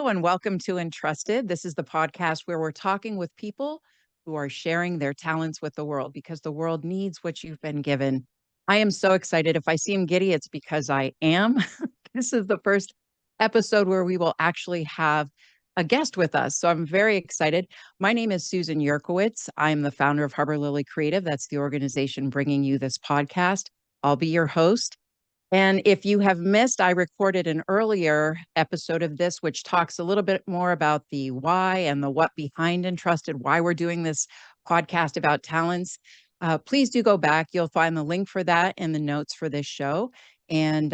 Hello and welcome to Entrusted. This is the podcast where we're talking with people who are sharing their talents with the world because the world needs what you've been given. I am so excited. If I seem giddy, it's because I am. This is the first episode where we will actually have a guest with us. So I'm very excited. My name is Susan Yurkewicz. I'm the founder of Harbor Lily Creative. That's the organization bringing you this podcast. I'll be your host. And if you have missed, I recorded an earlier episode of this, which talks a little bit more about the why and the what behind Entrusted, why we're doing this podcast about talents. Please do go back. You'll find the link for that in the notes for this show and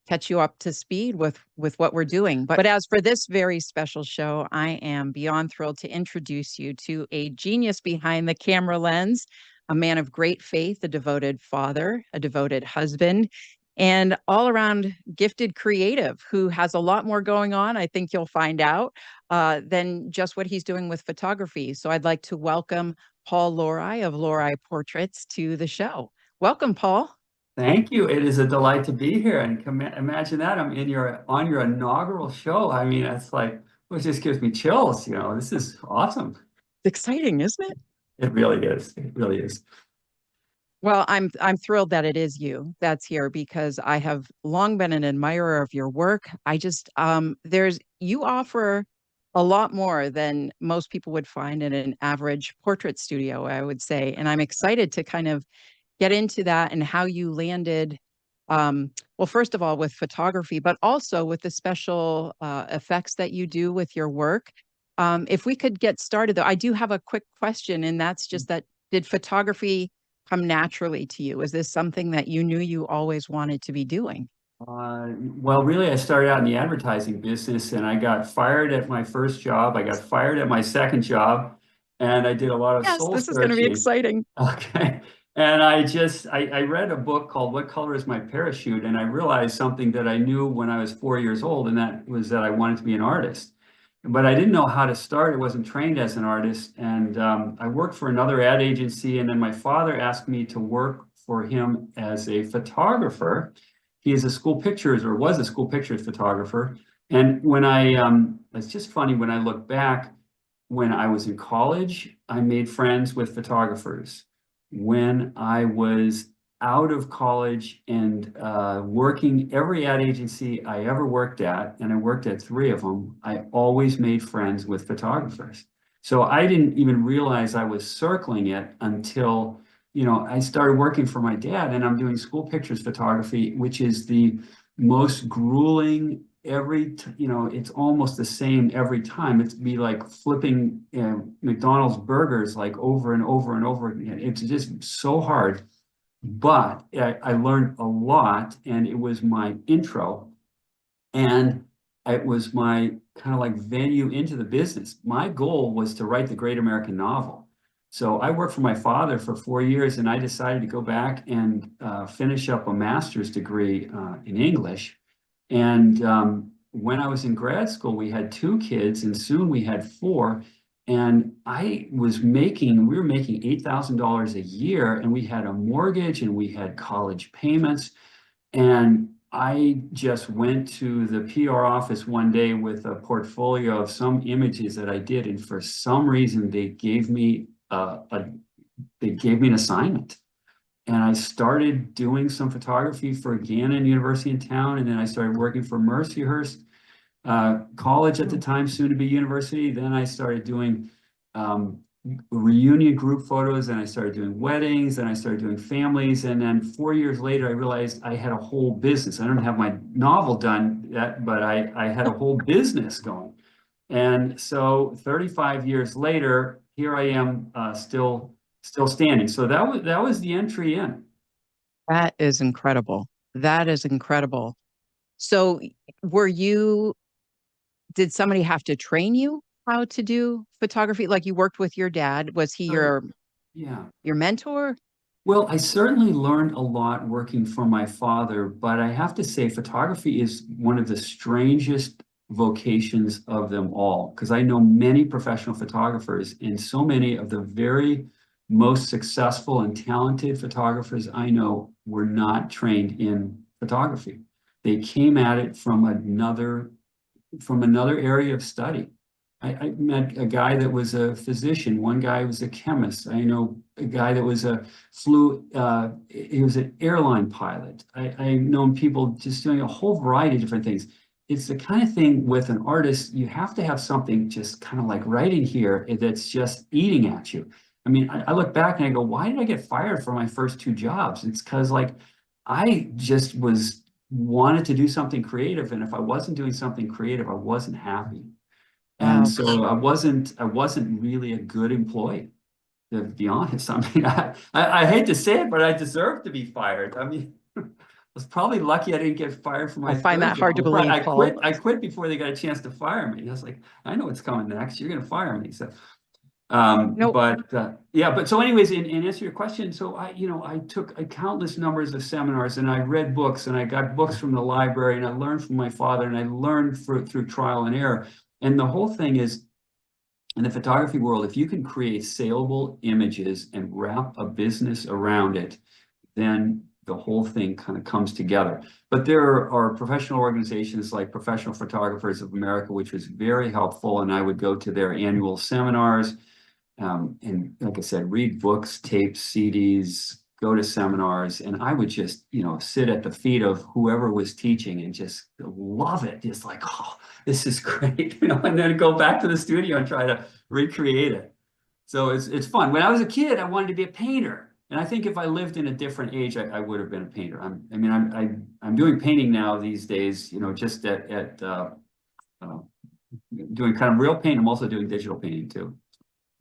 catch you up to speed with what we're doing. But as for this very special show, I am beyond thrilled to introduce you to a genius behind the camera lens, a man of great faith, a devoted father, a devoted husband, and all around gifted creative who has a lot more going on, I think you'll find out, than just what he's doing with photography. So I'd like to welcome Paul Lorei of Lorei Portraits to the show. Welcome, Paul. Thank you. It is a delight to be here. And imagine that I'm on your inaugural show. I mean, it's like, it just gives me chills. This is awesome. It's exciting, isn't it? It really is. It really is. Well, I'm thrilled that it is you that's here because I have long been an admirer of your work. I just you offer a lot more than most people would find in an average portrait studio, I would say. And I'm excited to kind of get into that and how you landed well, first of all, with photography, but also with the special effects that you do with your work. If we could get started, though, I do have a quick question, and that's just that did photography come naturally to you? Is this something that you knew you always wanted to be doing? Well, really, I started out in the advertising business and I got fired at my first job. I got fired at my second job and I did a lot of Yes, soul this is going to be searching. exciting. Okay. And I read a book called What Color is My Parachute? And I realized something that I knew when I was 4 years old, and that was that I wanted to be an artist. But I didn't know how to start. I wasn't trained as an artist. And I worked for another ad agency. And then my father asked me to work for him as a photographer. He is a school pictures or was a school pictures photographer. And when it's just funny when I look back, when I was in college, I made friends with photographers. When I was out of college and working every ad agency I ever worked at, and I worked at 3 of them, I always made friends with photographers. So I didn't even realize I was circling it until, I started working for my dad, and I'm doing school pictures photography, which is the most grueling it's almost the same every time. It's be like flipping McDonald's burgers like over and over and over again. It's just so hard. But I learned a lot, and it was my intro, and it was my kind of like venue into the business. My goal was to write the great American novel. So I worked for my father for 4 years, and I decided to go back and finish up a master's degree in English. And when I was in grad school, we had 2 kids, and soon we had 4. And we were making $8,000 a year, and we had a mortgage and we had college payments. And I just went to the PR office one day with a portfolio of some images that I did. And for some reason, they gave me an assignment. And I started doing some photography for Gannon University in town. And then I started working for Mercyhurst College at the time, soon to be university. Then I started doing reunion group photos, and I started doing weddings, and I started doing families. And then 4 years later, I realized I had a whole business. I don't have my novel done yet, but I had a whole business going. And so 35 years later, here I am still standing. So that was the entry in. That is incredible. That is incredible. So did somebody have to train you how to do photography? Like you worked with your dad. Was he your mentor? Well, I certainly learned a lot working for my father, but I have to say photography is one of the strangest vocations of them all, because I know many professional photographers, and so many of the very most successful and talented photographers I know were not trained in photography. They came at it from another from another area of study. I met a guy that was a physician. One guy was a chemist. I know a guy that was he was an airline pilot. I've known people just doing a whole variety of different things. It's the kind of thing with an artist, you have to have something just kind of like right in here that's just eating at you. I mean, I look back and I go, why did I get fired for my first two jobs? It's because like I just wanted to do something creative. And if I wasn't doing something creative, I wasn't happy. And Wow. so I wasn't really a good employee, to be honest. I mean, I hate to say it, but I deserve to be fired. I mean, I was probably lucky I didn't get fired for I my find third that hard to job. believe, I Paul. quit. I quit before they got a chance to fire me. I was like, I know what's coming next. You're going to fire me. So, No, yeah. But so, anyways, in answer to your question, so I took countless numbers of seminars, and I read books, and I got books from the library, and I learned from my father, and I learned through trial and error. And the whole thing is, in the photography world, if you can create saleable images and wrap a business around it, then the whole thing kind of comes together. But there are professional organizations like Professional Photographers of America, which was very helpful. And I would go to their annual seminars, and like I said, read books, tapes, CDs, go to seminars, and I would just, sit at the feet of whoever was teaching and just love it. Just like, oh, this is great, and then go back to the studio and try to recreate it. So it's fun. When I was a kid, I wanted to be a painter. And I think if I lived in a different age, I would have been a painter. I'm doing painting now these days, just doing kind of real paint. I'm also doing digital painting too.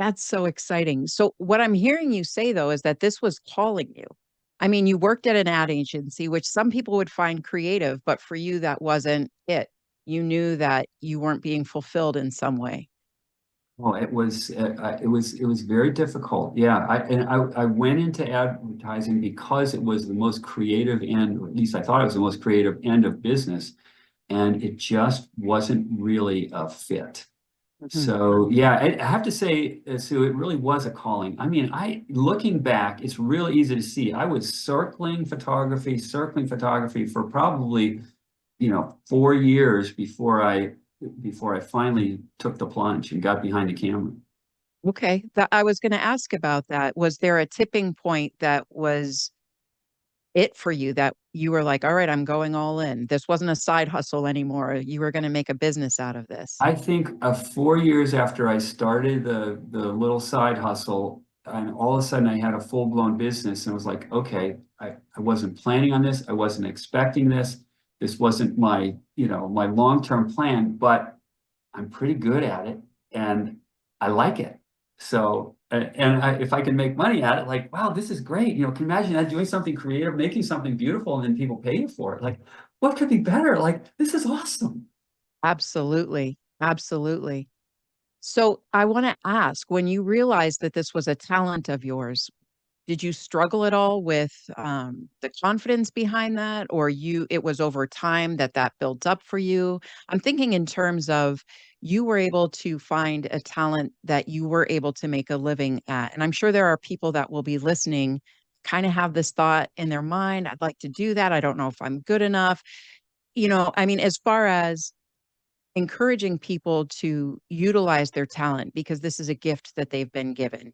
that's so exciting. So what I'm hearing you say though is that this was calling you. I mean, you worked at an ad agency, which some people would find creative, but for you, that wasn't it. You knew that you weren't being fulfilled in some way. Well, it was very difficult. Yeah, I went into advertising because it was the most creative end, or at least I thought it was the most creative end of business, and it just wasn't really a fit. Mhm. So yeah, I have to say, Sue, it really was a calling. I mean, looking back, it's really easy to see. I was circling photography for probably, 4 years before I finally took the plunge and got behind the camera. Okay. I was going to ask about that. Was there a tipping point that was it for you that you were like, all right, I'm going all in? This wasn't a side hustle anymore. You were going to make a business out of this. I think 4 years after I started the little side hustle, and all of a sudden I had a full-blown business, and I was like, okay, I wasn't planning on this. I wasn't expecting this. This wasn't my long-term plan, but I'm pretty good at it and I like it. So, if I can make money at it, like, wow, this is great. Can you imagine that, doing something creative, making something beautiful, and then people pay you for it? Like, what could be better? Like, this is awesome. Absolutely. Absolutely. So I want to ask, when you realized that this was a talent of yours, did you struggle at all with the confidence behind that, or it was over time that built up for you? I'm thinking in terms of you were able to find a talent that you were able to make a living at. And I'm sure there are people that will be listening, kind of have this thought in their mind, I'd like to do that. I don't know if I'm good enough. I mean, as far as encouraging people to utilize their talent because this is a gift that they've been given,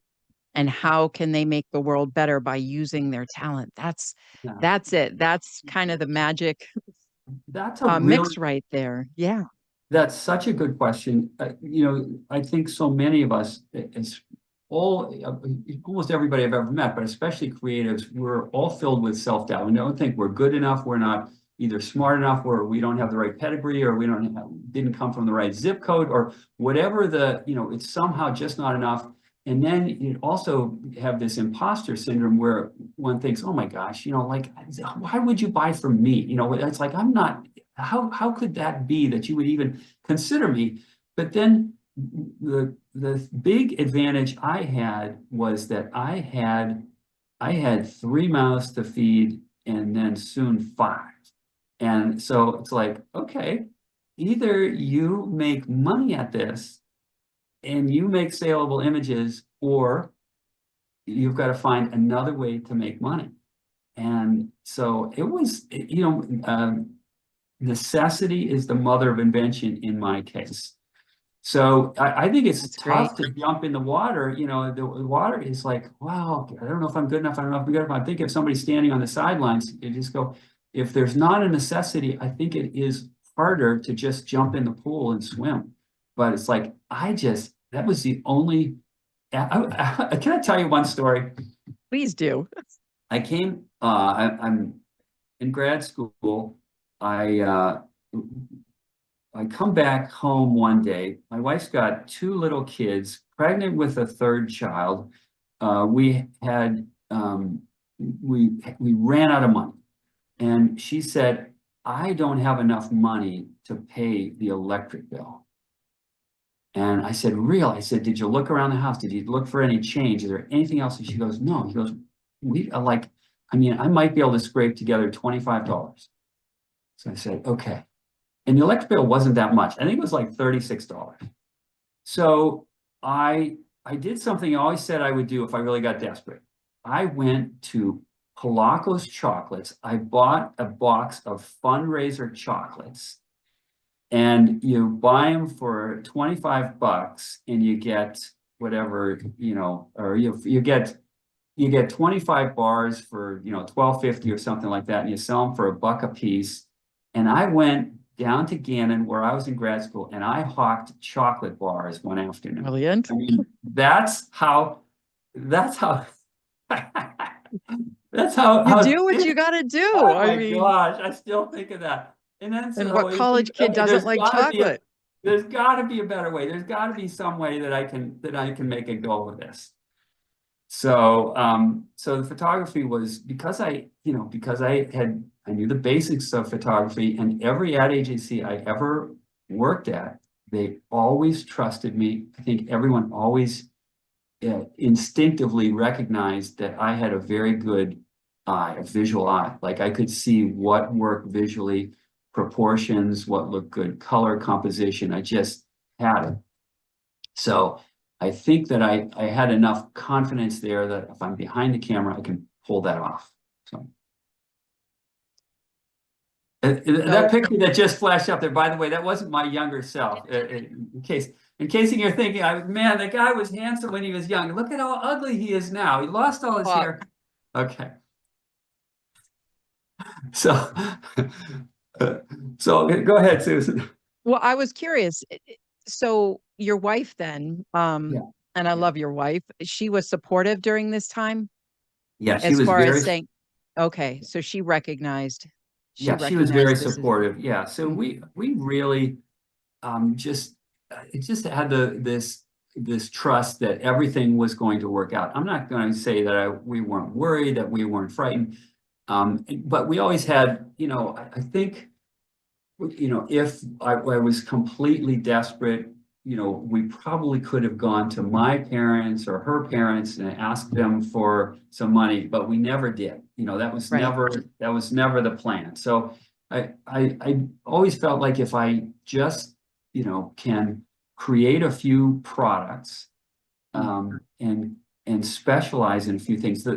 and how can they make the world better by using their talent? Yeah. That's it. That's kind of the magic That's a mix really, right there. Yeah. that's such a good question. I think so many of us, it's almost everybody I've ever met, but especially creatives, we're all filled with self-doubt. We don't think we're good enough. We're not either smart enough, or we don't have the right pedigree, or didn't come from the right zip code, or whatever it's somehow just not enough. And then you also have this imposter syndrome where one thinks, oh my gosh, like, why would you buy from me? It's like, I'm not, how could that be that you would even consider me? But then the big advantage I had was that I had three mouths to feed, and then soon five. And so it's like, okay, either you make money at this and you make saleable images, or you've got to find another way to make money. And so it was, necessity is the mother of invention in my case. So I think it's That's tough great. to jump in the water. You know, the water is like, wow, I don't know if I'm good enough. I don't know if I'm good enough. I think if somebody's standing on the sidelines, you just go, if there's not a necessity, I think it is harder to just jump in the pool and swim. But it's like, that was the only, can I tell you one story? Please do. I'm in grad school. I come back home one day. My wife's got two little kids, pregnant with a third child. We had we ran out of money, and she said, "I don't have enough money to pay the electric bill." And I said, "Real?" I said, "Did you look around the house? Did you look for any change? Is there anything else?" And she goes, "No." He goes, "We are like, I mean, I might be able to scrape together $25." So I said, "Okay." And the electric bill wasn't that much. I think it was like $36. So I did something I always said I would do if I really got desperate. I went to Polacco's Chocolates. I bought a box of fundraiser chocolates, and you buy them for $25 and you get whatever, you know, or you get 25 bars for, you know, $12.50 or something like that, and you sell them for $1 a piece. And I went down to Gannon, where I was in grad school, and I hawked chocolate bars one afternoon. Brilliant. I mean, that's how that's how You do what you got to do. oh I my mean, gosh, I still think of that. And then and so what you think, college kid okay, doesn't like chocolate? there's gotta be a better way. There's gotta be some way that I can make a go of this. So so the photography was, because I knew the basics of photography, and every ad agency I ever worked at, they always trusted me. I think everyone always instinctively recognized that I had a very good eye, a visual eye. Like I could see what worked visually, proportions, what looked good, color composition. I just had it. So I think that I had enough confidence there that if I'm behind the camera, I can pull that off. So that picture that just flashed up there, by the way, that wasn't my younger self. In case you're thinking, man, the guy was handsome when he was young. Look at how ugly he is now. He lost all his hair. Okay. So, so go ahead, Susan. Well, I was curious. So your wife then, Yeah. and I love your wife, she was supportive during this time Yeah, she as was far as very, saying, okay, so she yeah, she was very recognized this is, supportive. Yeah. So mm, we really just it just had this trust that everything was going to work out. I'm not going to say that we weren't worried, that we weren't frightened, but we always had, you know, I think, you know, if I was completely desperate, you know, we probably could have gone to my parents or her parents and asked them for some money, but we never did. You know, that was right. never the plan. So I always felt like if I just, you know, can create a few products, and specialize in a few things.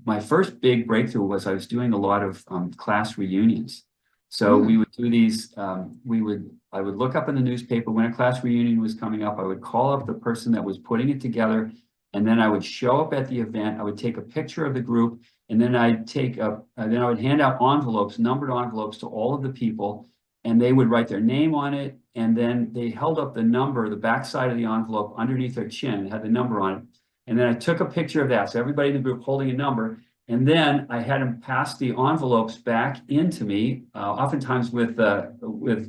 My first big breakthrough was I was doing a lot of class reunions. So we would do these, I would look up in the newspaper when a class reunion was coming up. I would call up the person that was putting it together, and then I would show up at the event. I would take a picture of the group, and then I would hand out envelopes, numbered envelopes, to all of the people, and they would write their name on it, and then they held up the number, the back side of the envelope underneath their chin, had the number on it. And then I took a picture of that. So everybody in the group holding a number. And then I had them pass the envelopes back into me, oftentimes with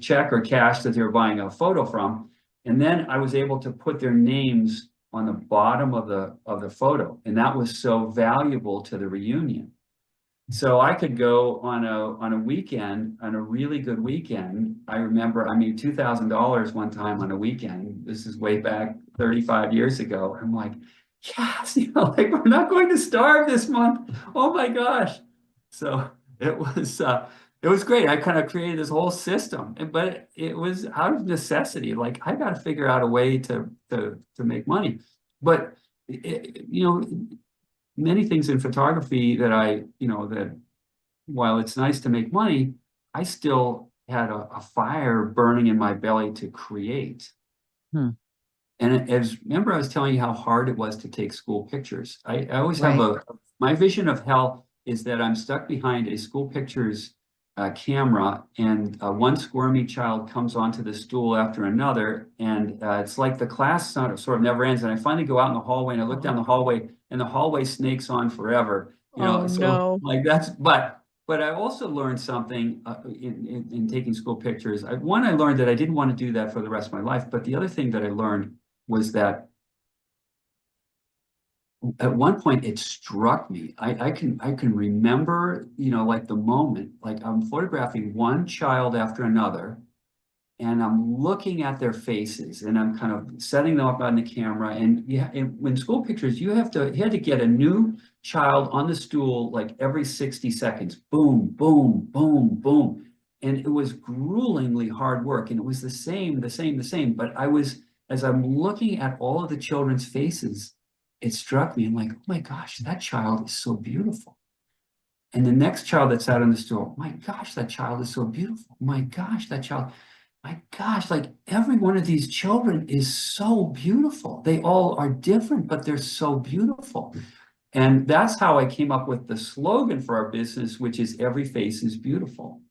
check or cash that they were buying a photo from. And then I was able to put their names on the bottom of the photo. And that was so valuable to the reunion. So I could go on a weekend, on a really good weekend. I remember, I mean, $2,000 one time on a weekend. This is way back 35 years ago. I'm like, yes, you know, like we're not going to starve this month. Oh my gosh. So it was great. I kind of created this whole system, but it was out of necessity. Like I got to figure out a way to make money. But you know, many things in photography that that while it's nice to make money, I still had a fire burning in my belly to create. Hmm. And as remember, I was telling you how hard it was to take school pictures. I always have Right. my vision of hell is that I'm stuck behind a school pictures camera, and one squirmy child comes onto the stool after another, and it's like the class sort of never ends. And I finally go out in the hallway, and I look down the hallway, and the hallway snakes on forever. Oh So no. like that's but I also learned something in taking school pictures. One, I learned that I didn't want to do that for the rest of my life. But the other thing that I learned was that at one point it struck me. I can remember, like the moment, like I'm photographing one child after another, and I'm looking at their faces, and I'm kind of setting them up on the camera. And yeah, when school pictures, you had to get a new child on the stool like every 60 seconds. Boom, boom, boom, boom. And it was gruelingly hard work. And it was the same, the same, the same. But as I'm looking at all of the children's faces, it struck me. I'm like, oh my gosh, that child is so beautiful. And the next child that sat on the stool, my gosh, that child is so beautiful. My gosh, that child. My gosh, like every one of these children is so beautiful. They all are different, but they're so beautiful. And that's how I came up with the slogan for our business, which is every face is beautiful.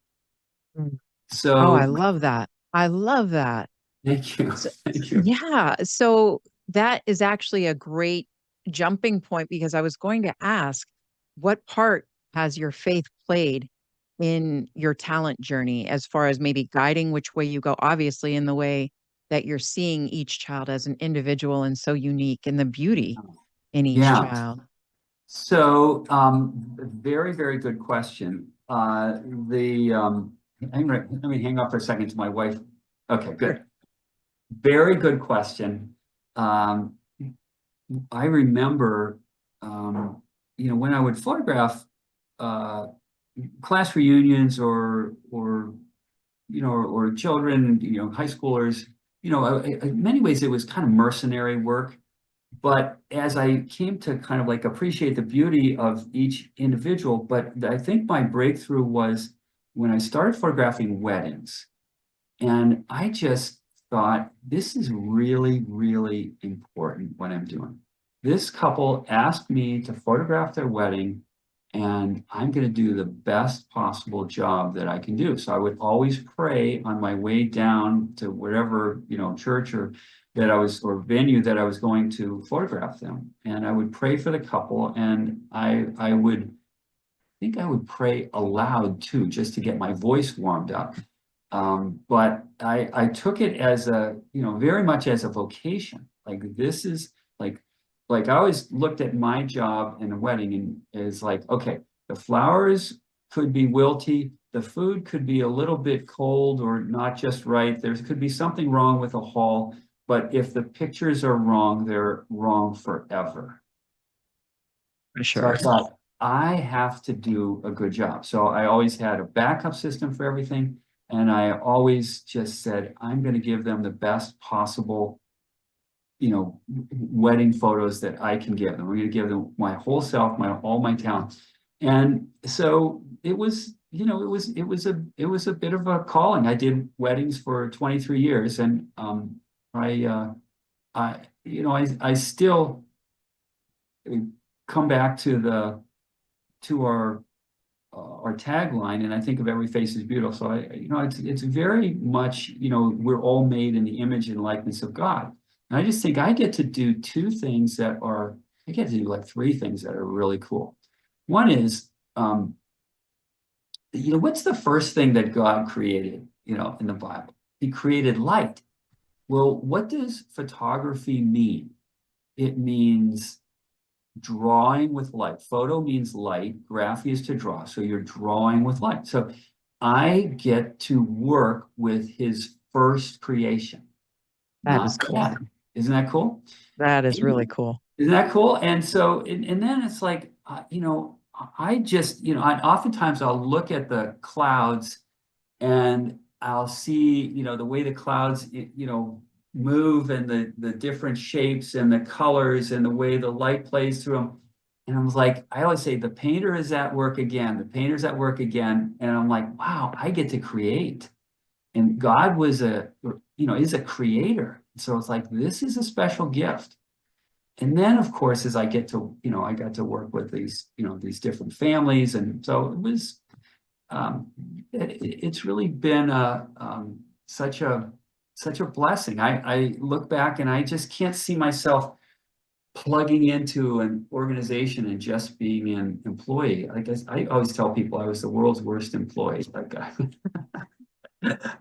Mm. Oh, I So love that. I love that. thank you. So, Thank you. yeah. So that is actually a great jumping point because I was going to ask, what part has your faith played in your talent journey as far as maybe guiding which way you go? Obviously, in the way that you're seeing each child as an individual and so unique and the beauty in each Yeah. child. So very, very good question. Let me hang up for a second to my wife. Okay, Sure. good. Very good question. Um, I remember, when I would photograph uh, class reunions or children, high schoolers, in many ways it was kind of mercenary work. But as I came to kind of like appreciate the beauty of each individual, but I think my breakthrough was when I started photographing weddings. And I just thought, this is really, really important what I'm doing. This couple asked me to photograph their wedding, and I'm going to do the best possible job that I can do. So I would always pray on my way down to wherever, church or venue that I was going to photograph them. And I would pray for the couple, and I would think I would pray aloud too, just to get my voice warmed up. But I took it as very much as a vocation. Like this is like I always looked at my job in a wedding and is like, okay, the flowers could be wilty, the food could be a little bit cold or not just right. There could be something wrong with the hall, but if the pictures are wrong, they're wrong forever. For So I sure. thought, I have to do a good job. So I always had a backup system for everything. And I always just said, I'm going to give them the best possible, wedding photos that I can give them. I'm going to give them my whole self, all my talents. And so it was, it was a bit of a calling. I did weddings for 23 years, and I still come back to our tagline, and I think of every face is beautiful. So it's very much, we're all made in the image and likeness of God. And I just think I get to do I get to do like three things that are really cool. One is, what's the first thing that God created, in the Bible? He created light. Well, what does photography mean? It means drawing with light. Photo means light. Graphy is to draw. So you're drawing with light. So I get to work with his first creation, That is not cool. bad. Isn't that cool? That is really cool. Isn't that cool? And so, and then it's like, I just, oftentimes I'll look at the clouds and I'll see, the way the clouds, move, and the different shapes and the colors and the way the light plays through them. And I was like, I always say, the painter is at work again. The painter's at work again. And I'm like, wow, I get to create. And God was is a creator. So it's like, this is a special gift. And then, of course, as I got to work with these different families. And so it's really been such a blessing. I look back and I just can't see myself plugging into an organization and just being an employee. I guess I always tell people I was the world's worst employee. Like,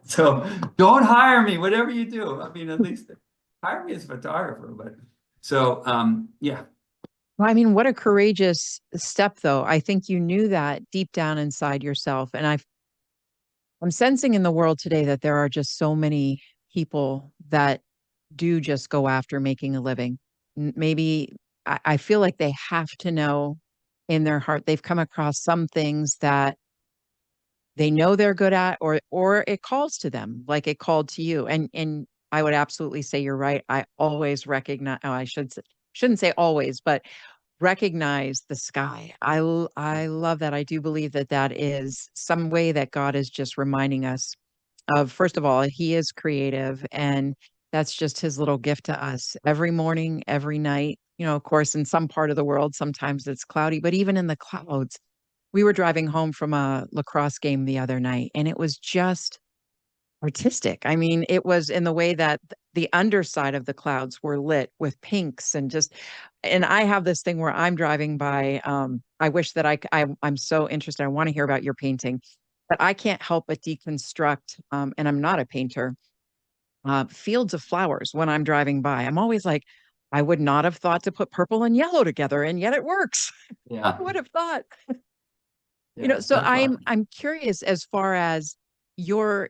so don't hire me, whatever you do. I mean, at least hire me as a photographer. But so, yeah. Well, I mean, what a courageous step, though. I think you knew that deep down inside yourself. And I'm sensing in the world today that there are just so many people that do just go after making a living. Maybe I feel like they have to know in their heart they've come across some things that they know they're good at, or it calls to them like it called to you. And I would absolutely say you're right. I always recognize, oh, shouldn't say always, but recognize the sky. I love that. I do believe that that is some way that God is just reminding us of, first of all, he is creative, and that's just his little gift to us every morning, every night. Of course, in some part of the world, sometimes it's cloudy, but even in the clouds, we were driving home from a lacrosse game the other night, and it was just artistic. I mean, it was in the way that the underside of the clouds were lit with pinks and just, and I have this thing where I'm driving by, I wish that I'm so interested. I want to hear about your painting, but I can't help but deconstruct, and I'm not a painter, fields of flowers when I'm driving by. I'm always like, I would not have thought to put purple and yellow together, and yet it works. Yeah. I would have thought. Yeah. So That's I'm curious as far as your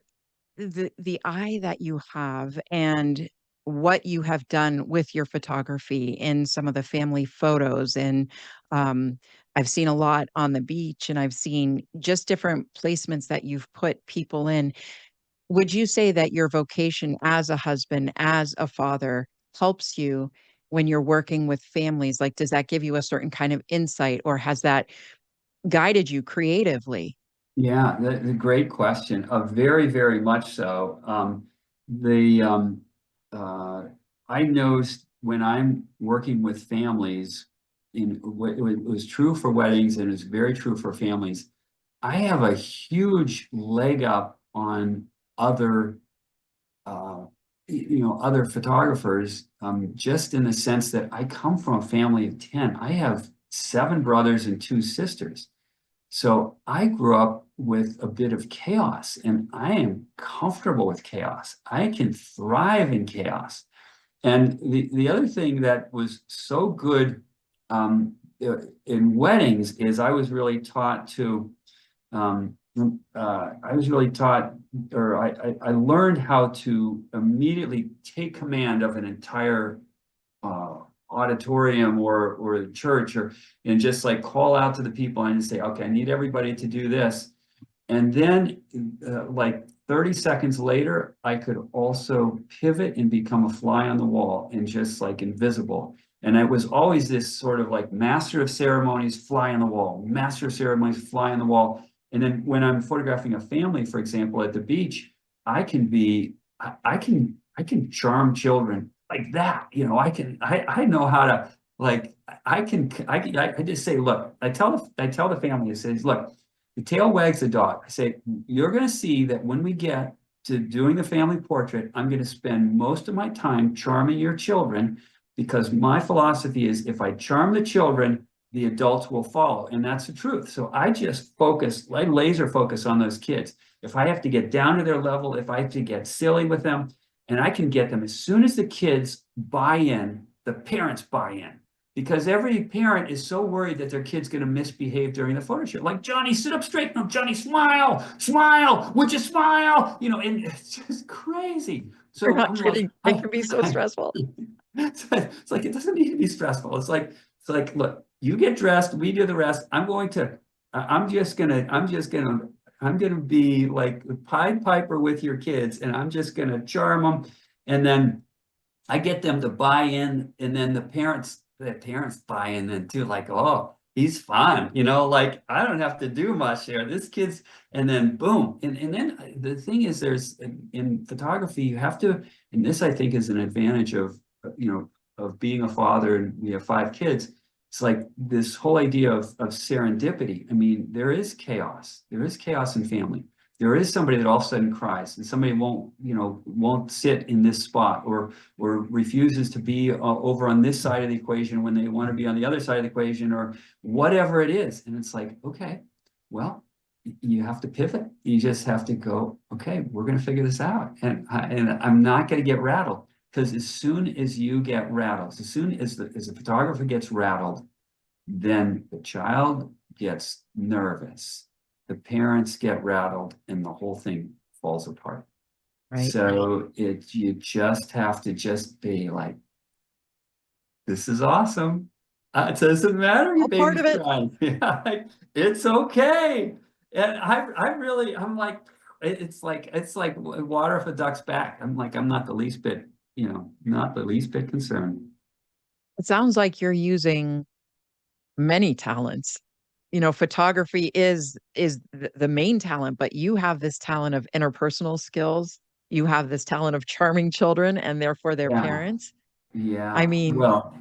the eye that you have and what you have done with your photography in some of the family photos. And I've seen a lot on the beach, and I've seen just different placements that you've put people in. Would you say that your vocation as a husband, as a father, helps you when you're working with families? Like, does that give you a certain kind of insight, or has that guided you creatively? Yeah, that's a great question. Very, very much so. The I noticed when I'm working with families, it was true for weddings and it's very true for families. I have a huge leg up on other other photographers, just in the sense that I come from a family of 10. I have 7 brothers and 2 sisters. So I grew up with a bit of chaos, and I am comfortable with chaos. I can thrive in chaos. And the other thing that was so good, in weddings is I was really taught to, I was really taught, or I learned how to immediately take command of an entire uh, auditorium or a church, and just like call out to the people and just say, okay, I need everybody to do this. And then like 30 seconds later, I could also pivot and become a fly on the wall and just like invisible. And it was always this sort of like master of ceremonies, fly on the wall, master of ceremonies, fly on the wall. And then when I'm photographing a family, for example, at the beach, I can be, I can charm children like that. I know how to, like, I just say, look, I tell the family, I says, look, the tail wags the dog. I say, you're going to see that when we get to doing the family portrait, I'm going to spend most of my time charming your children, because my philosophy is if I charm the children, the adults will follow. And that's the truth. So I just I laser focus on those kids. If I have to get down to their level, if I have to get silly with them, and I can get them as soon as the kids buy in, the parents buy in. Because every parent is so worried that their kid's going to misbehave during the photo shoot. Like, Johnny, sit up straight. No, Johnny, smile, smile. Would you smile? And it's just crazy. You're So not I'm like, kidding. It can be so stressful. it's like, it doesn't need to be stressful. It's like, look, you get dressed, we do the rest. I'm gonna be like the Pied Piper with your kids, and I'm just gonna charm them. And then I get them to buy in, and then the parents buy in then too, like, oh, he's fun, you know, like I don't have to do much here. This kid's, and then boom. And then the thing is there's in photography, you have to, and this I think is an advantage of, you know, of being a father, and we have 5 kids. It's like this whole idea of serendipity. I mean, there is chaos. There is chaos in family. There is somebody that all of a sudden cries, and somebody won't, you know, won't sit in this spot, or refuses to be over on this side of the equation when they want to be on the other side of the equation, or whatever it is. And it's like, okay, well, you have to pivot. You just have to go, okay, we're going to figure this out. And I'm not going to get rattled, because as soon as you get rattled, as soon as the photographer gets rattled, then the child gets nervous, the parents get rattled, and the whole thing falls apart. Right. So you just have to just be like, this is awesome. It doesn't matter All your part baby's of it. crying. Yeah, like, it's okay. And I'm like, it's like water off a duck's back. I'm like, I'm not the least bit, you know, not the least bit concerned. It sounds like you're using many talents. You know, photography is the main talent, but you have this talent of interpersonal skills. You have this talent of charming children and therefore their Yeah, parents. I yeah. mean, Well,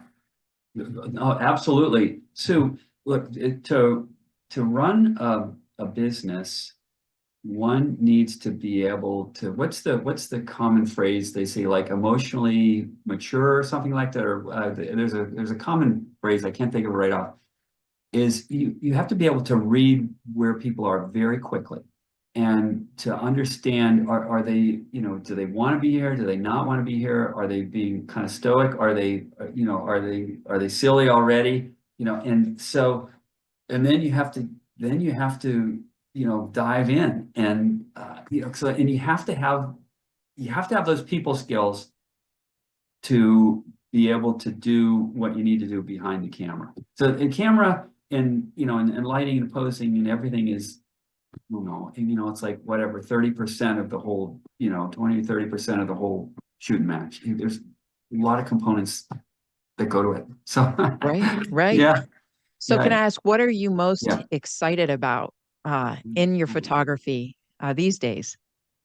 no, absolutely. So look, to run a business, one needs to be able to, what's the common phrase they say, like emotionally mature or something like that, or there's a common phrase, I can't think of it right off, is you have to be able to read where people are very quickly, and to understand, are they, you know, do they want to be here, do they not want to be here, are they being kind of stoic, are they, you know, are they silly already, you know. And so, and then you have to you know, dive in, and you know, so, and you have to have those people skills to be able to do what you need to do behind the camera. So the camera, and you know, and lighting and posing and everything is, I don't know, and you know, it's like whatever, 30% of the whole, you know, 20-30% of the whole shooting match. There's a lot of components that go to it. So right, right. yeah, So can I yeah, ask, what are you most yeah. excited about in your photography these days?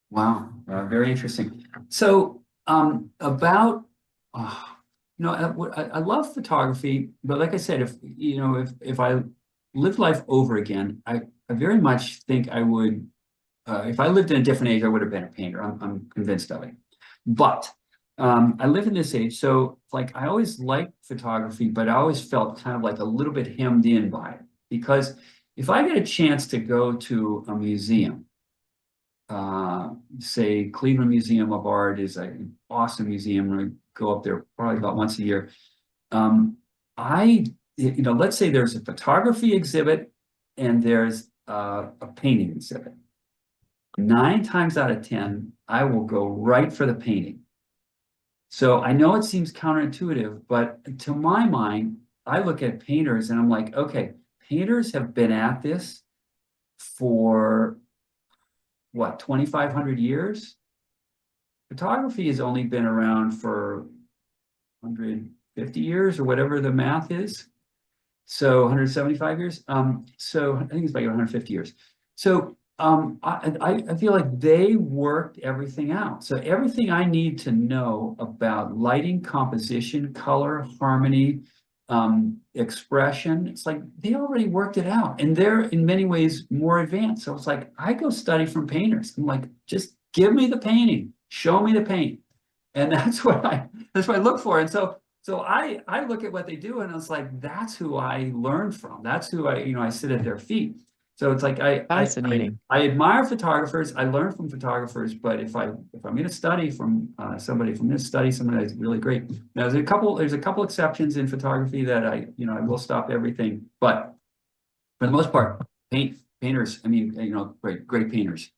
Wow, very interesting. So, about, you know, I love photography, but like I said, if you know, if I lived life over again, I very much think I would. If I lived in a different age, I would have been a painter. I'm convinced of it. But I live in this age, so like I always liked photography, but I always felt kind of like a little bit hemmed in by it, because if I get a chance to go to a museum, say Cleveland Museum of Art is an awesome museum, and I go up there probably about once a year. Um, I, you know, let's say there's a photography exhibit and there's a painting exhibit. 9 times out of 10, I will go right for the painting. So I know it seems counterintuitive, but to my mind, I look at painters and I'm like, okay, painters have been at this for what, 2,500 years? Photography has only been around for 150 years, or whatever the math is. So 175 years. So I think it's like 150 years. So I feel like they worked everything out. So everything I need to know about lighting, composition, color, harmony, expression, it's like they already worked it out, and they're in many ways more advanced. So it's like I go study from painters. I'm like, just give me the painting, show me the paint, and that's what I look for. And so I look at what they do, and it's like that's who I learn from. That's who I sit at their feet. So it's like Fascinating. I admire photographers. I learn from photographers, but if I'm going to study from somebody, if I'm going to study somebody that's really great. Now there's a couple exceptions in photography that I will stop everything, but for the most part, painters. I mean, great painters.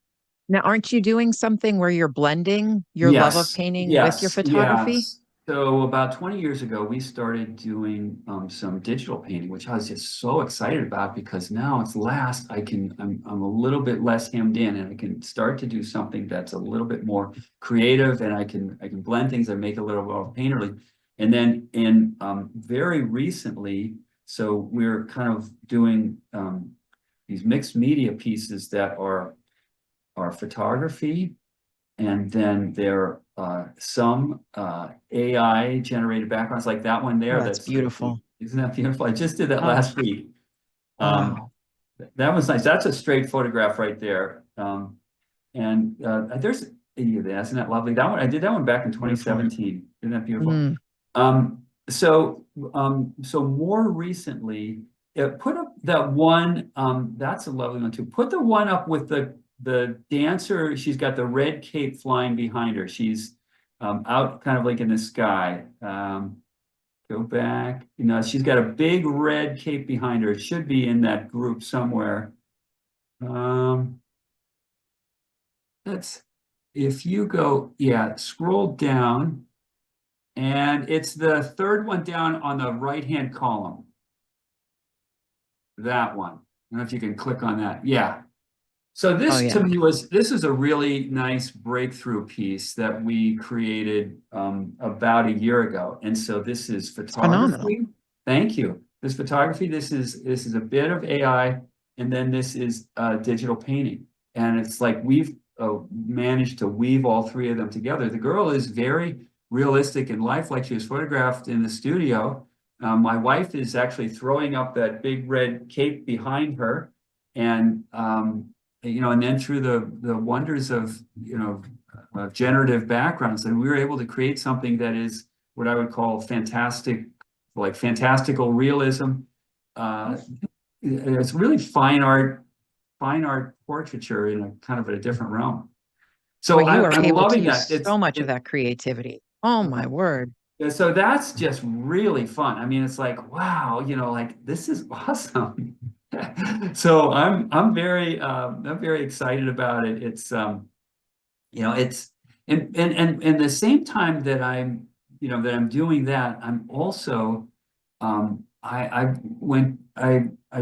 Now, aren't you doing something where you're blending your love of Yes, painting with your yes, photography? yes. So about 20 years ago, we started doing some digital painting, which I was just so excited about, because now it's last. I'm a little bit less hemmed in, and I can start to do something that's a little bit more creative, and I can blend things and make it a little more painterly. And then in very recently, So we're kind of doing these mixed media pieces that are photography, and then there are some AI generated backgrounds like that one Oh, there. that's beautiful. Isn't that beautiful? I just did that Oh, last week. wow. That was nice. That's a straight photograph right there. And there's isn't that lovely? That one, I did that one back in Beautiful. 2017. Isn't that beautiful? Mm. So more recently, put up that one. That's a lovely one too. Put the one up with the dancer. She's got the red cape flying behind her. She's out kind of like in the sky. Go back. You know, she's got a big red cape behind her. It should be in that group somewhere. That's if you go, yeah, scroll down, and it's the third one down on the right-hand column. That one. I don't know if you can click on that. Yeah. So Oh, this to yeah. me this is a really nice breakthrough piece that we created about a year ago. And so this is It's phenomenal. photography. Thank you. This photography, this is a bit of AI, and then this is digital painting. And it's like we've managed to weave all three of them together. The girl is very realistic and lifelike. She was photographed in the studio. My wife is actually throwing up that big red cape behind her, and you know, and then through the wonders of generative backgrounds, and we were able to create something that is what I would call fantastic, like fantastical realism. It's really fine art portraiture in a kind of a different realm. Well, So you are I'm able to loving that. use so much of that creativity. Oh, my word. Yeah, so that's just really fun. I mean, it's like, wow, you know, like this is awesome. So I'm very excited about it. It's you know, it's and the same time that I'm doing that, I'm also I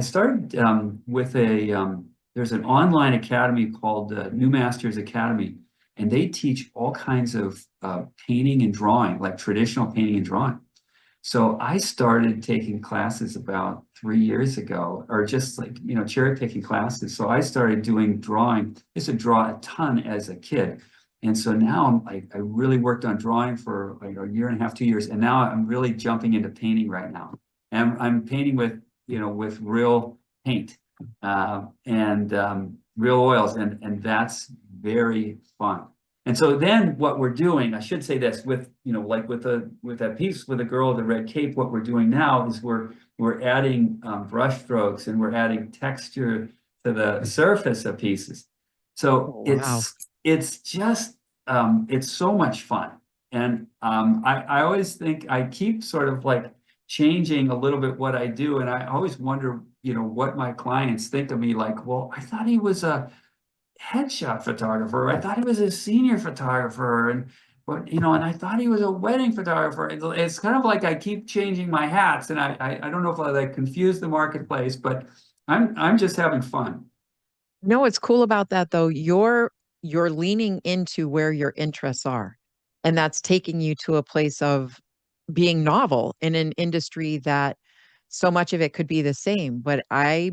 started with there's an online academy called New Masters Academy, and they teach all kinds of painting and drawing, like traditional painting and drawing. So I started taking classes about 3 years ago, or just like, you know, cherry picking classes. So I started doing drawing. I used to draw a ton as a kid. And so now I really worked on drawing for like a year and a half, 2 years. And now I'm really jumping into painting right now. And I'm painting with, you know, with real paint and real oils. And that's very fun. And so then what we're doing, I should say this, with, you know, like with that piece with the girl with the red cape, what we're doing now is we're adding brush strokes, and we're adding texture to the surface of pieces. So Oh, wow. it's just it's so much fun. And I always think I keep sort of like changing a little bit what I do, and I always wonder, you know, what my clients think of me, like, well, I thought he was a headshot photographer. I thought he was a senior photographer, and but you know, and I thought he was a wedding photographer. It's kind of like I keep changing my hats, and I don't know if I like confuse the marketplace, but I'm just having fun. No, what's cool about that though, you're leaning into where your interests are. And that's taking you to a place of being novel in an industry that so much of it could be the same. But I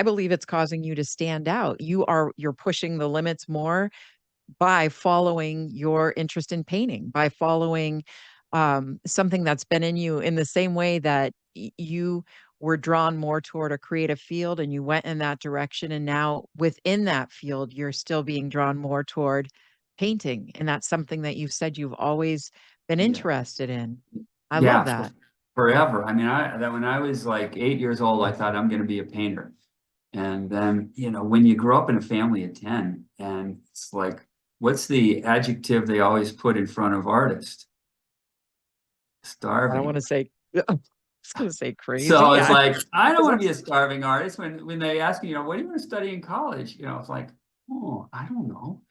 believe it's causing you to stand out. You're pushing the limits more by following your interest in painting, by following something that's been in you in the same way that you were drawn more toward a creative field and you went in that direction. And now within that field, you're still being drawn more toward painting. And that's something that you've said you've always been Yeah, interested in. I love yeah, that. forever. I mean, that when I was like 8 years old, I thought I'm going to be a painter. And then, you know, when you grow up in a family of 10, and it's like, what's the adjective they always put in front of artist? I don't want Starving. to say, I was going to say crazy. So it's Yeah. like, I don't 'Cause want to be that's, a starving artist. When they ask me, you know, what do you want to study in college? You know, it's like, oh, I don't know.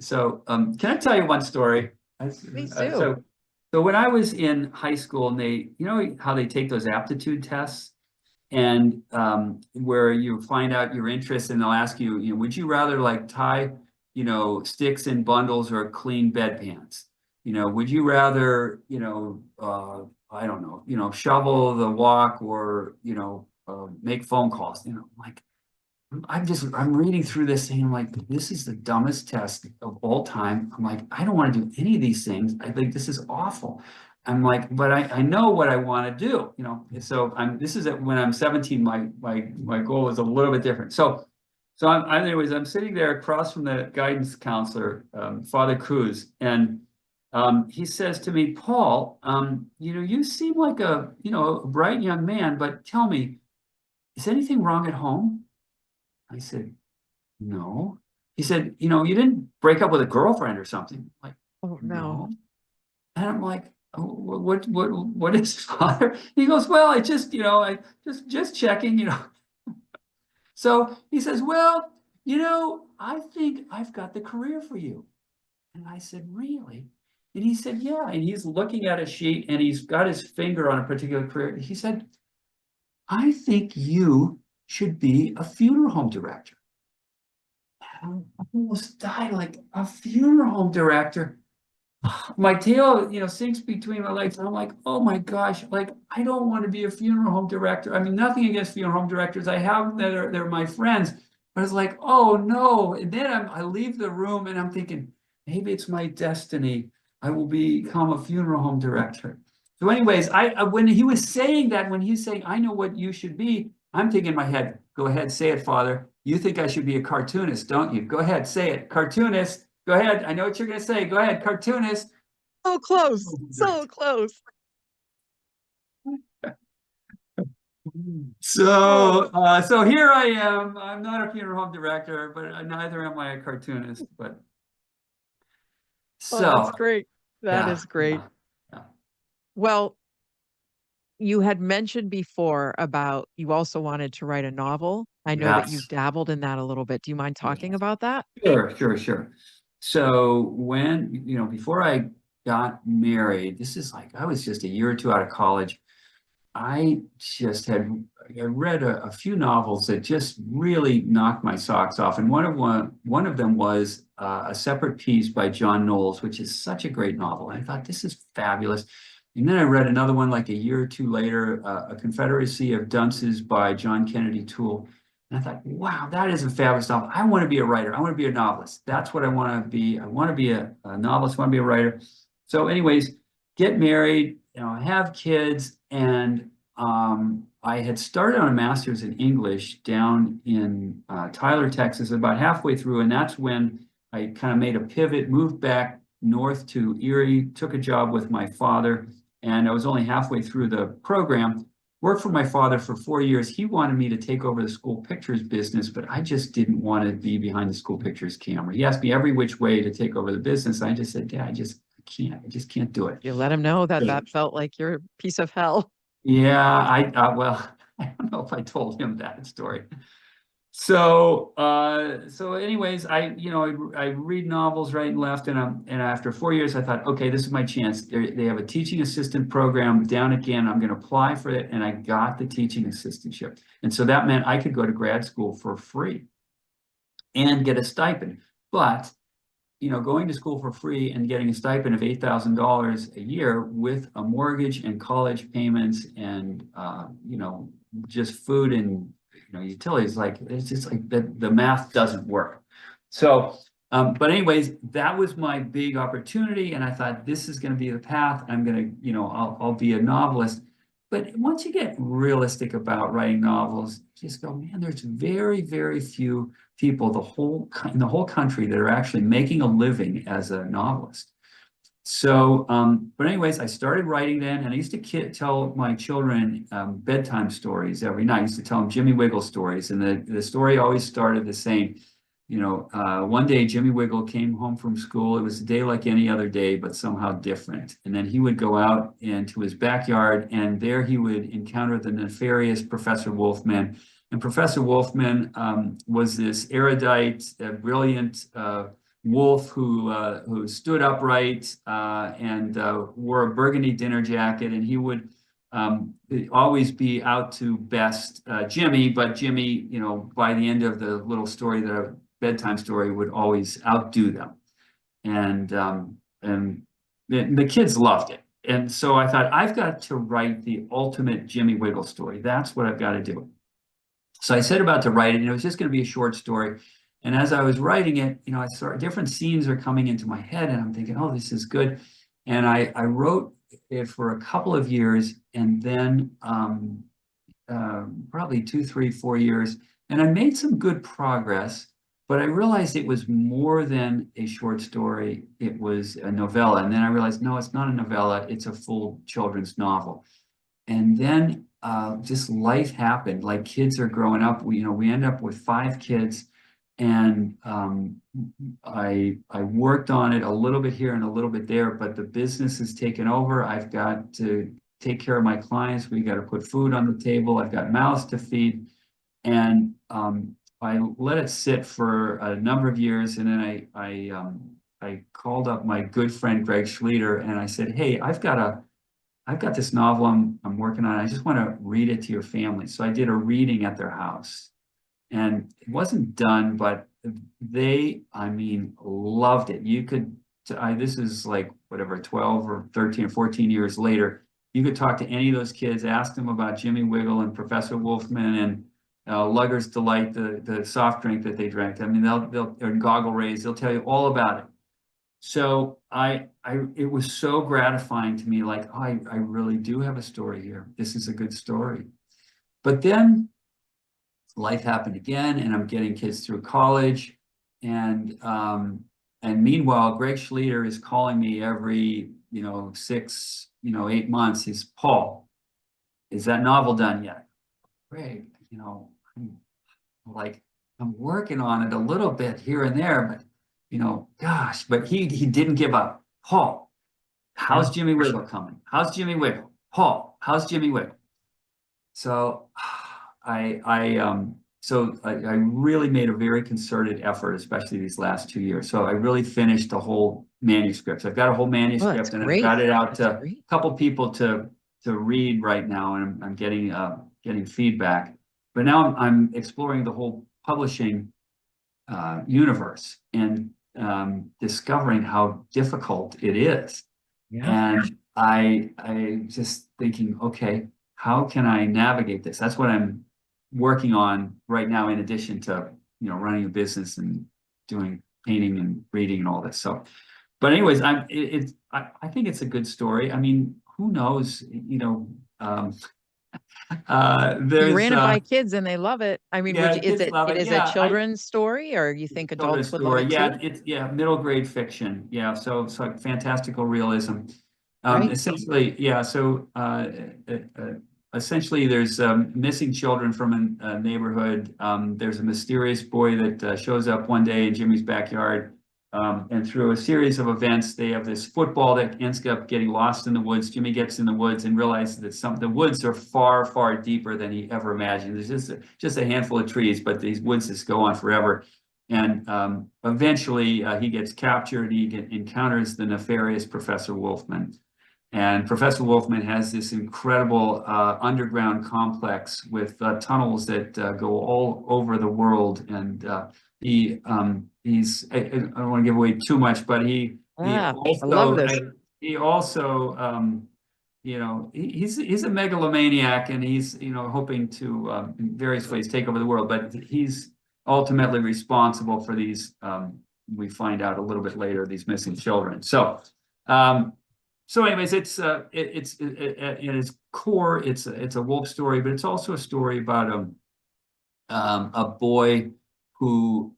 So can I tell you one story? please Uh, do. so so when I was in high school, and you know how they take those aptitude tests, and where you find out your interests, and they'll ask you, you know, would you rather like tie, you know, sticks in bundles or clean bedpans? You know, would you rather, you know, I don't know, shovel the walk or, make phone calls, like, I'm reading through this thing, I'm like, this is the dumbest test of all time. I'm like, I don't want to do any of these things. I think this is awful. I'm like, but I know what I want to do, so this is when I'm 17, my goal is a little bit different. So anyways, I'm sitting there across from the guidance counselor, Father Cruz, and he says to me, Paul, you seem like a bright young man, but tell me, is anything wrong at home? I said, no. He said, you didn't break up with a girlfriend or something. I'm like, Oh, no. no. And I'm like, oh, what is Father? He goes, well, I just, I just checking. So he says, well, I think I've got the career for you. And I said, really? And he said, yeah. And he's looking at a sheet and he's got his finger on a particular career. He said, I think you should be a funeral home director. I almost died, like, a funeral home director. My tail, sinks between my legs. And I'm like, oh my gosh, like, I don't want to be a funeral home director. I mean, nothing against funeral home directors. I have they're my friends. But it's like, oh no. And then I leave the room and I'm thinking, maybe it's my destiny. I will become a funeral home director. So anyways, when he was saying that, when he's saying, I know what you should be, I'm thinking in my head, go ahead, say it, Father. You think I should be a cartoonist, don't you? Go ahead, say it. Cartoonist. Go ahead. I know what you're going to say. Go ahead, cartoonist. So close. So close. So here I am. I'm not a funeral home director, but neither am I a cartoonist. But Oh, so that's great. That yeah, is great. yeah. Well, you had mentioned before about you also wanted to write a novel. I know that you've Yes. dabbled in that a little bit. Do you mind talking Yes. about that? Sure. So when, before I got married, this is like, I was just a year or two out of college. I I read a few novels that just really knocked my socks off. And one of them was A Separate Peace by John Knowles, which is such a great novel. And I thought, this is fabulous. And then I read another one like a year or two later, A Confederacy of Dunces by John Kennedy Toole. And I thought, wow, that is a fabulous novel. I want to be a writer. I want to be a novelist. That's what I want to be. I want to be a novelist. I want to be a writer. So anyways, get married, have kids, and I had started on a master's in English down in Tyler, Texas, about halfway through, and that's when I kind of made a pivot, moved back north to Erie, took a job with my father, and I was only halfway through the program. Worked for my father for 4 years. He wanted me to take over the school pictures business, but I just didn't want to be behind the school pictures camera. He asked me every which way to take over the business. I just said, Dad, I just can't do it. You let him know that that felt like your piece of hell. Yeah, well, I don't know if I told him that story. So anyways, I read novels right and left, and after 4 years, I thought, okay, this is my chance. They have a teaching assistant program down again. I'm going to apply for it, and I got the teaching assistantship, and so that meant I could go to grad school for free and get a stipend. But going to school for free and getting a stipend of $8,000 a year with a mortgage and college payments and just food and utilities, like, it's just like the math doesn't work. So but anyways, that was my big opportunity, and I thought, this is going to be the path. I'm going to, I'll be a novelist. But once you get realistic about writing novels, you just go, man, there's very, very few people in the whole country that are actually making a living as a novelist. So, but anyways, I started writing then, and I used to tell my children bedtime stories every night. I used to tell them Jimmy Wiggle stories, and the story always started the same. One day Jimmy Wiggle came home from school. It was a day like any other day, but somehow different. And then he would go out into his backyard, and there he would encounter the nefarious Professor Wolfman. And Professor Wolfman was this erudite, brilliant wolf who stood upright and wore a burgundy dinner jacket, and he would always be out to best Jimmy, but Jimmy, by the end of the little story, the bedtime story, would always outdo them. And the kids loved it. And so I thought, I've got to write the ultimate Jimmy Wiggle story. That's what I've got to do. So I set about to write it, and it was just going to be a short story. And as I was writing it, I saw different scenes are coming into my head, and I'm thinking, oh, this is good. And I wrote it for a couple of years, and then probably 2, 3, 4 years, and I made some good progress. But I realized it was more than a short story. It was a novella. And then I realized, no, it's not a novella. It's a full children's novel. And then just life happened. Like, kids are growing up. We end up with 5 kids. And I worked on it a little bit here and a little bit there, but the business has taken over. I've got to take care of my clients. We got to put food on the table. I've got mouths to feed. And I let it sit for a number of years, and then I called up my good friend Greg Schleter, and I said, "Hey, I've got this novel I'm working on. I just want to read it to your family." So I did a reading at their house, and it wasn't done, but they, loved it. This is like whatever, 12 or 13 or 14 years later. You could talk to any of those kids, ask them about Jimmy Wiggle and Professor Wolfman and Lugger's Delight, the soft drink that they drank. They'll or Goggle Rays. They'll tell you all about it. So it was so gratifying to me. Like, oh, I really do have a story here. This is a good story. But then life happened again, and I'm getting kids through college, and meanwhile, Greg Schleter is calling me every 6, 8 months. He's, "Paul, is that novel done yet?" Greg, I'm working on it a little bit here and there, but gosh, but he didn't give up. "Paul, how's Jimmy Wiggle coming? How's Jimmy Wiggle? Paul, how's Jimmy Wiggle?" So I really made a very concerted effort, especially these last 2 years. So I really finished the whole manuscript. I've got a whole manuscript, and I've got it out to a couple people to read right now, and I'm getting feedback. But now I'm exploring the whole publishing universe, and discovering how difficult it is. Yeah. And I just thinking, okay, how can I navigate this? That's what I'm working on right now, in addition to running a business and doing painting and reading and all this. So, but anyways, I think it's a good story. Who knows? You ran it by kids and they love it. Is it a children's story, or you think adults would love it too? It's middle grade fiction. Yeah, so it's like fantastical realism. Right. Essentially, yeah. So essentially, there's missing children from a neighborhood. There's a mysterious boy that shows up one day in Jimmy's backyard. And through a series of events, they have this football that ends up getting lost in the woods. Jimmy gets in the woods and realizes that the woods are far, far deeper than he ever imagined. There's just a handful of trees, but these woods just go on forever. And eventually he gets captured. He encounters the nefarious Professor Wolfman. And Professor Wolfman has this incredible underground complex with tunnels that go all over the world. And I don't want to give away too much, but he also, I love this. He also, he's a megalomaniac, and he's, hoping to, in various ways, take over the world, but he's ultimately responsible for these, we find out a little bit later, these missing children. So anyways, it's at its core, it's a wolf story, but it's also a story about a boy who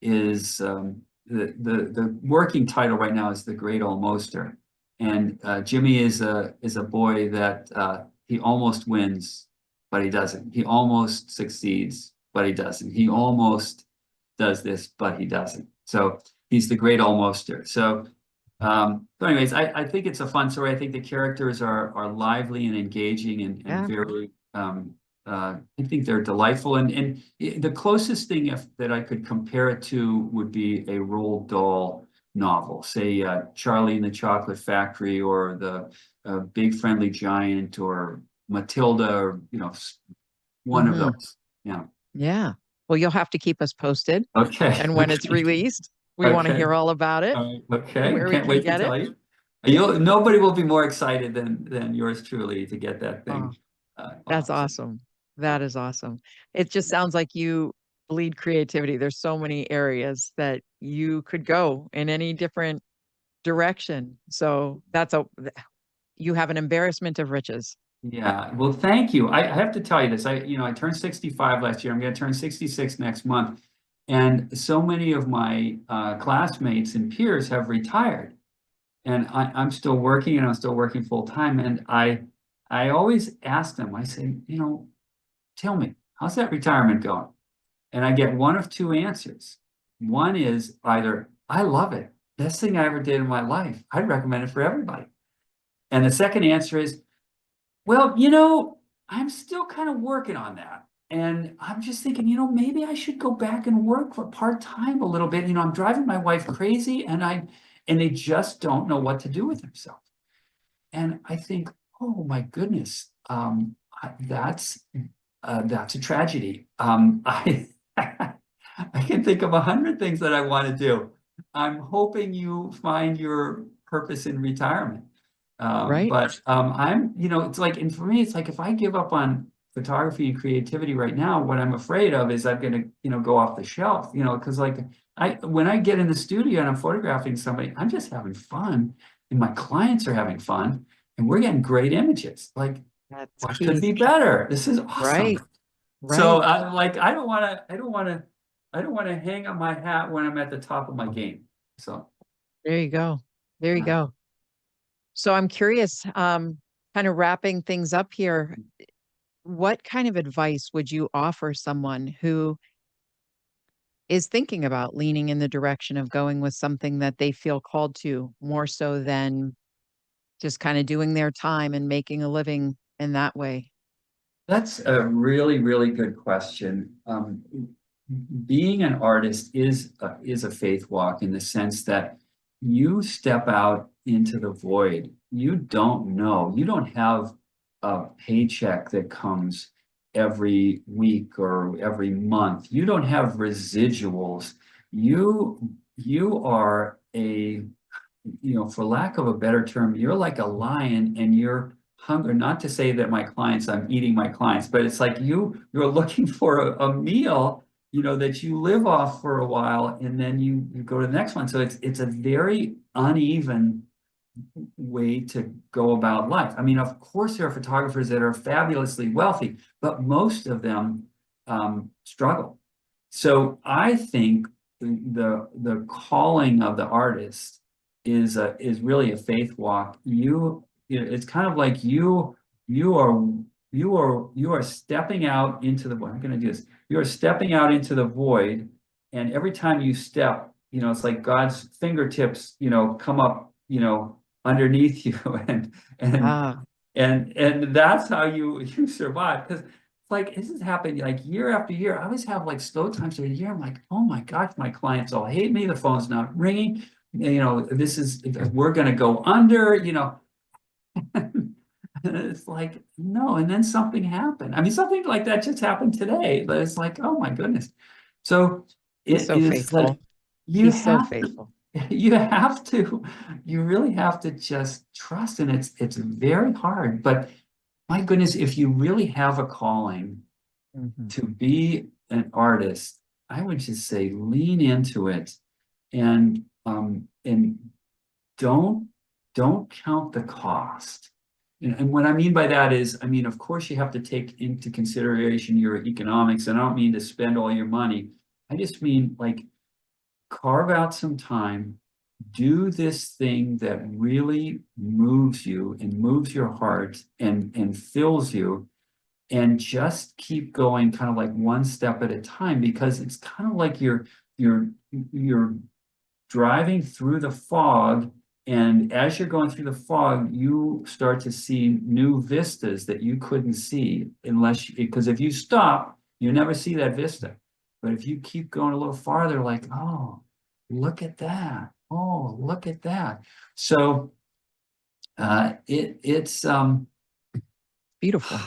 is the working title right now is The Great Almoster. And Jimmy is a boy that he almost wins, but he doesn't. He almost succeeds, but he doesn't. He almost does this, but he doesn't. So he's the Great Almoster. So anyways, I think it's a fun story. I think the characters are lively and engaging and very I think they're delightful, and the closest thing that I could compare it to would be a Roald Dahl novel, say Charlie and the Chocolate Factory, or the Big Friendly Giant, or Matilda, or one of those. Yeah. Well, you'll have to keep us posted. Okay. And when it's released, we want to hear all about it. Okay. Can't wait to tell you. Nobody will be more excited than yours truly to get that Oh, thing that's off. So, awesome. That is awesome. It just sounds like you bleed creativity. There's so many areas that you could go in any different direction. So you have an embarrassment of riches. yeah, well, thank you. I have to tell you this. I turned 65 last year. I'm going to turn 66 next month. And so many of my classmates and peers have retired. And I'm still working and I'm still working full time. And I always ask them, I say, tell me, how's that retirement going? And I get one of two answers. One is either, I love it. Best thing I ever did in my life. I'd recommend it for everybody. And the second answer is, well, I'm still kind of working on that. And I'm just thinking, maybe I should go back and work for part-time a little bit. I'm driving my wife crazy and they just don't know what to do with themselves. And I think, oh my goodness, that's a tragedy. I can think of 100 things that I want to do. I'm hoping you find your purpose in retirement. Right? But it's like, and for me, it's like if I give up on photography and creativity right now, what I'm afraid of is I'm going to, go off the shelf, because like when I get in the studio and I'm photographing somebody, I'm just having fun and my clients are having fun and we're getting great images. Like, That's what could key. be better? This is awesome. Right. So Right. I don't want to hang up my hat when I'm at the top of my game. So There you go. There you uh, go. So I'm curious, kind of wrapping things up here, what kind of advice would you offer someone who is thinking about leaning in the direction of going with something that they feel called to more so than just kind of doing their time and making a living in that way? that's a really, really good question. Being an artist is a faith walk in the sense that you step out into the void. You don't know. You don't have a paycheck that comes every week or every month. You don't have residuals. You are for lack of a better term, you're like a lion and you're hungry. Not to say that I'm eating my clients, but it's like you're looking for a meal, that you live off for a while and then you go to the next one. So it's a very uneven way to go about life. I mean, of course, there are photographers that are fabulously wealthy, but most of them struggle. So I think the calling of the artist is really a faith walk. It's kind of like you are you are stepping out into the void. I'm going to do this. You are stepping out into the void, and every time you step, it's like God's fingertips, come up, underneath you, and Ah, and that's how you survive. Because like this has happened like year after year. I always have like slow times of a year. I'm like, oh my gosh, my clients all hate me. The phone's not ringing. We're gonna go under. And it's like no. And then something happened. I mean, something like that just happened today. But it's like, oh my goodness. So he's it so is like faithful. you He's so have to faithful. you really have to just trust, and it's very hard. But my goodness, if you really have a calling Mhm. to be an artist, I would just say lean into it and don't don't count the cost. And what I mean by that is, I mean, of course, you have to take into consideration your economics, and I don't mean to spend all your money. I just mean like carve out some time, do this thing that really moves you and moves your heart and fills you, and just keep going kind of like one step at a time, because it's kind of like you're driving through the fog, and as you're going through the fog you start to see new vistas that you couldn't see because if you stop you never see that vista. But if you keep going a little farther, like, oh, look at that, oh, look at that. So it's Beautiful.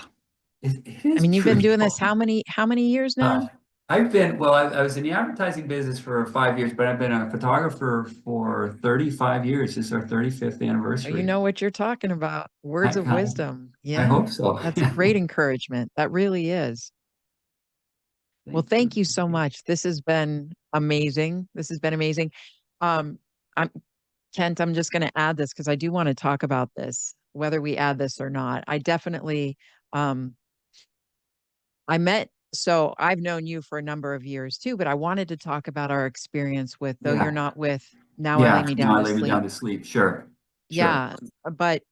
it I is mean, you've been doing this beautiful. how many years uh, now? I was in the advertising business for 5 years, but I've been a photographer for 35 years. This is our 35th Oh, you anniversary. know what you're talking about. I, Words of I, wisdom. I Yeah. hope so. That's great encouragement. That really is. Well, Thank you. thank you so much. This has been amazing. This has been amazing. Um, I'm Kent, I'm just going to add this because I do want to talk about this, whether we add this or not. I definitely, um, so I've known you for a number of years too, but I wanted to talk about our experience with, though you're Yeah. not with Now I Lay Yeah. Me No, Down I to lay me Sleep. down to sleep. Sure. Sure. Yeah. But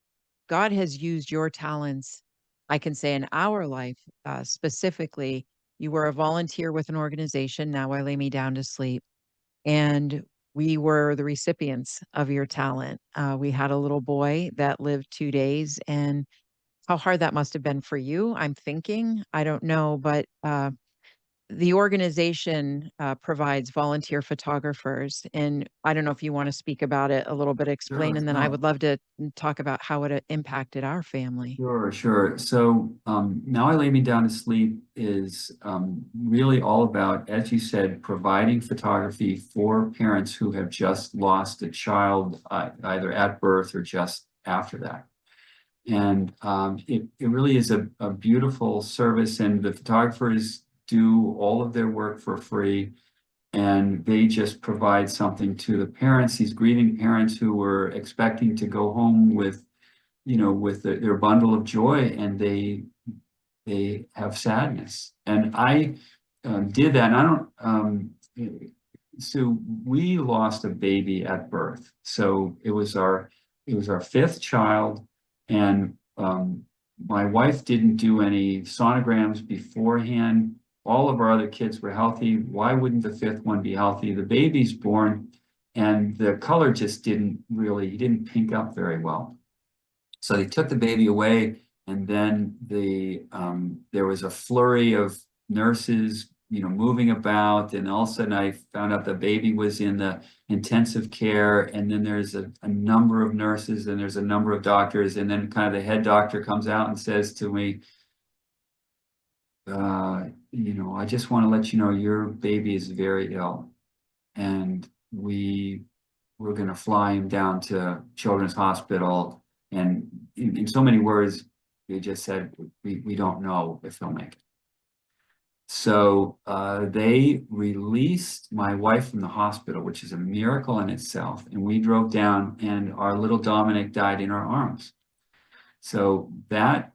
God has used your talents, I can say, in our life specifically. You were a volunteer with an organization, Now I Lay Me Down to Sleep, and we were the recipients of your talent. We had a little boy that lived 2 days, and how hard that must have been for you. I'm thinking, I don't know, but the organization provides volunteer photographers. And I don't know if you want to speak about it a little bit, explain, Sure. and then I would No. love to talk about how it impacted our family. Sure, sure. So Now I Lay Me Down to Sleep is really all about, as you said, providing photography for parents who have just lost a child either at birth or just after that. And it really is a beautiful service, and the photographers do all of their work for free. And they just provide something to the parents, these grieving parents who were expecting to go home with with their bundle of joy, and they have sadness. And I did that. And I don't. So we lost a baby at birth. So it was our fifth child, and my wife didn't do any sonograms beforehand. All of our other kids were healthy. Why wouldn't the fifth one be healthy? The baby's born, and the color just he didn't pink up very well. So they took the baby away, and then there was a flurry of nurses, moving about, and all of a sudden I found out the baby was in the intensive care, and then there's a number of nurses, and there's a number of doctors, and then kind of the head doctor comes out and says to me, I just want to let you know your baby is very ill, and we're going to fly him down to Children's Hospital. And in so many words, they just said, we don't know if he'll make it. So they released my wife from the hospital, which is a miracle in itself. And we drove down, and our little Dominic died in our arms. So that,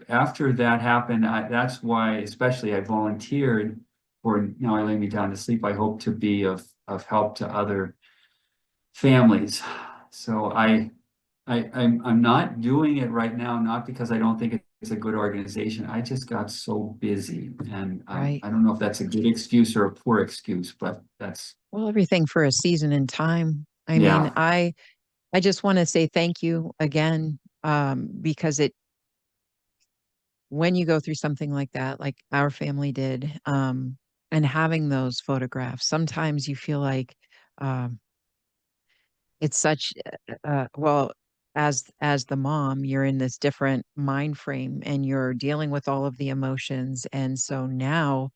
after that happened, that's why, especially, I volunteered for Now I Lay Me Down to Sleep. I hope to be of help to other families. So I'm not doing it right now, not because I don't think it's a good organization. I just got so busy, and Right. I don't know if that's a good excuse or a poor excuse, but that's Well, everything for a season and time. I mean, yeah, I just want to say thank you again, because when you go through something like that, like our family did, and having those photographs, sometimes you feel like um, it's such well, as the mom, you're in this different mind frame and you're dealing with all of the emotions. And so now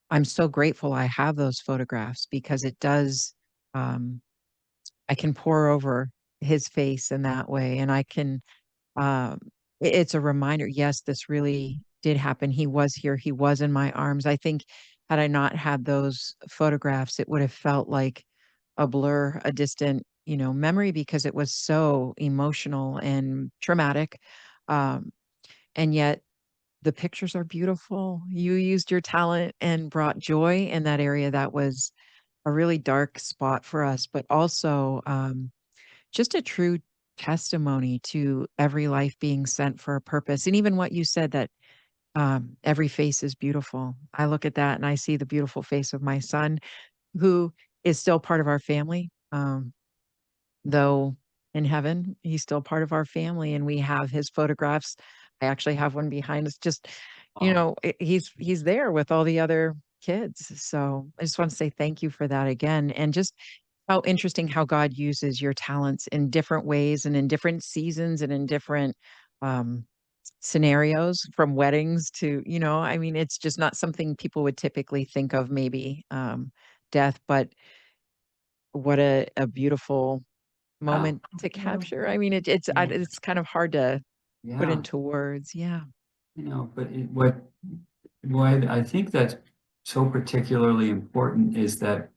I'm so grateful I have those photographs because it does I can pour over his face in that way, and I can um, it's a reminder, yes, this really did happen. He was here, he was in my arms. I think had I not had those photographs, it would have felt like a blur, a distant, memory because it was so emotional and traumatic. Um, and yet the pictures are beautiful. You used your talent and brought joy in that area that was a really dark spot for us, but also just a true testimony to every life being sent for a purpose. And even what you said that every face is beautiful. I look at that and I see the beautiful face of my son, who is still part of our family. Though in heaven, he's still part of our family, and we have his photographs. I actually have one behind us. Just, oh, he's there with all the other kids. So I just want to say thank you for that again, and just how interesting how God uses your talents in different ways and in different seasons and in different um, scenarios from weddings to, I mean, it's just not something people would typically think of, maybe death, but what a beautiful Yeah. moment to capture. I mean, it's kind of hard to put Yeah. into words. Yeah. But what I think that's so particularly important is that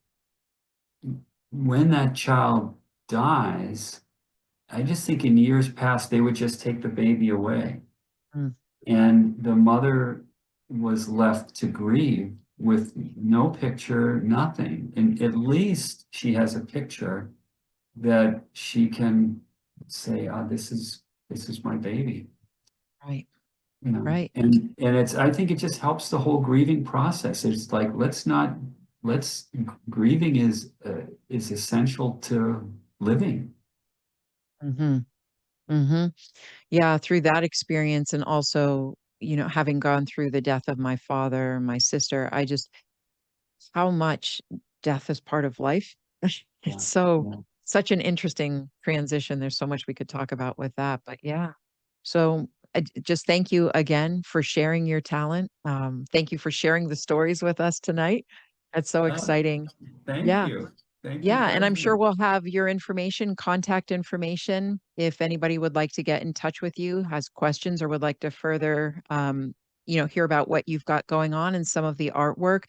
when that child dies, I just think in years past, they would just take the baby away. Mm, And the mother was left to grieve with no picture, nothing. And at least she has a picture that she can say, this is my baby. right. Right. And I think it just helps the whole grieving process. It's like, grieving is essential to living. Hmm. Hmm. Yeah. Through that experience, and also, having gone through the death of my father, my sister, how much death is part of life. It's Yeah, yeah. such an interesting transition. There's so much we could talk about with that, but yeah. So just thank you again for sharing your talent. Thank you for sharing the stories with us tonight. That's so Uh, exciting. Thank Yeah. you. Thank you Yeah. And very I'm sure much. we'll have your information, contact information, if anybody would like to get in touch with you, has questions, or would like to further, hear about what you've got going on and some of the artwork.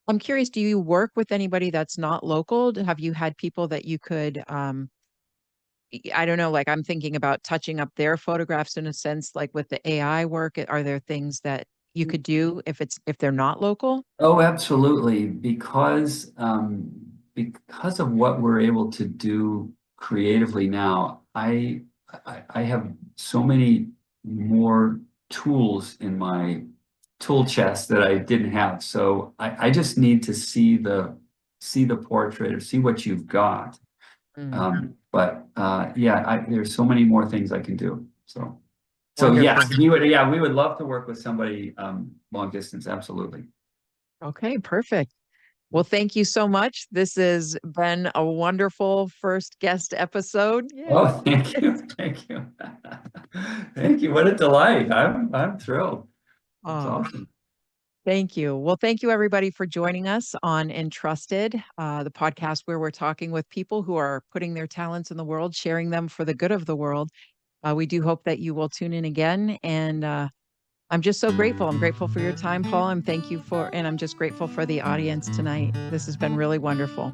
I'm curious, do you work with anybody that's not local? Have you had people that you could, I don't know, like I'm thinking about touching up their photographs in a sense, like with the AI work, are there things that you could do if they're not local? Oh, absolutely. Because of what we're able to do creatively now, I have so many more tools in my tool chest that I didn't have. So I just need to see the portrait or see what you've got. Mm, But yeah, there's so many more things I can do. So wonderful. yes, we would love to work with somebody long distance, absolutely. Okay, perfect. Well, thank you so much. This has been a wonderful first guest episode. Oh, Yay. thank you, thank you. Thank you. What a delight. I'm thrilled. That's Oh, awesome. thank you. Well, thank you everybody for joining us on Entrusted, the podcast where we're talking with people who are putting their talents in the world, sharing them for the good of the world. We do hope that you will tune in again. And I'm just so grateful. I'm grateful for your time, Paul. And I'm just grateful for the audience tonight. This has been really wonderful.